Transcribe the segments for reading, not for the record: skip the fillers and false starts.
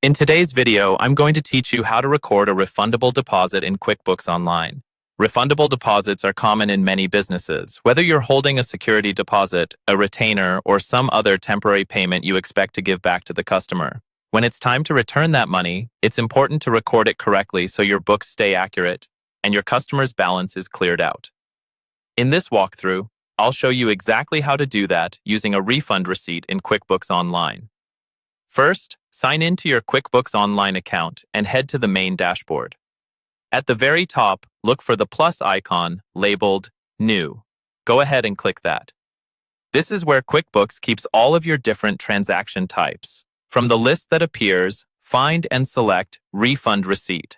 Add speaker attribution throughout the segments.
Speaker 1: In today's video, I'm going to teach you how to record a refundable deposit in QuickBooks Online. Refundable deposits are common in many businesses. Whether you're holding a security deposit, a retainer, or some other temporary payment you expect to give back to the customer. When it's time to return that money, it's important to record it correctly so your books stay accurate and your customer's balance is cleared out. In this walkthrough, I'll show you exactly how to do that using a refund receipt in QuickBooks Online. First, sign in to your QuickBooks Online account and head to the main dashboard. At the very top, look for the plus icon labeled New. Go ahead and click that. This is where QuickBooks keeps all of your different transaction types. From the list that appears, find and select Refund Receipt.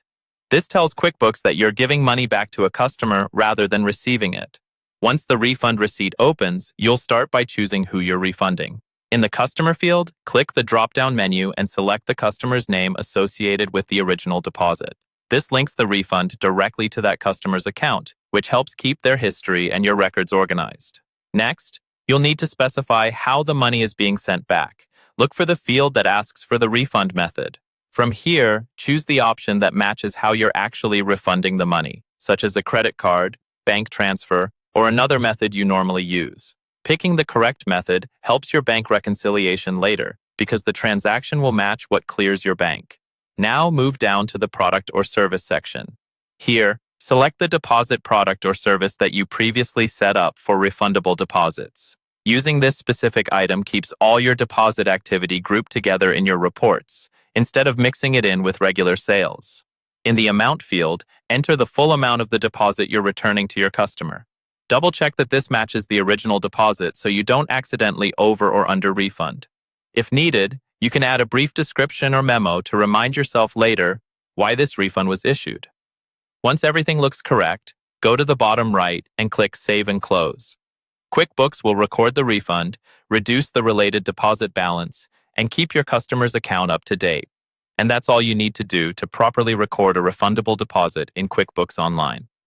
Speaker 1: This tells QuickBooks that you're giving money back to a customer rather than receiving it. Once the refund receipt opens, you'll start by choosing who you're refunding. In the Customer field, click the drop-down menu and select the customer's name associated with the original deposit. This links the refund directly to that customer's account, which helps keep their history and your records organized. Next, you'll need to specify how the money is being sent back. Look for the field that asks for the refund method. From here, choose the option that matches how you're actually refunding the money, such as a credit card, bank transfer, or another method you normally use. Picking the correct method helps your bank reconciliation later because the transaction will match what clears your bank. Now move down to the product or service section. Here, select the deposit product or service that you previously set up for refundable deposits. Using this specific item keeps all your deposit activity grouped together in your reports, instead of mixing it in with regular sales. In the Amount field, enter the full amount of the deposit you're returning to your customer. Double-check that this matches the original deposit so you don't accidentally over or under refund. If needed, you can add a brief description or memo to remind yourself later why this refund was issued. Once everything looks correct, go to the bottom right and click Save and Close. QuickBooks will record the refund, reduce the related deposit balance, and keep your customer's account up to date. And that's all you need to do to properly record a refundable deposit in QuickBooks Online.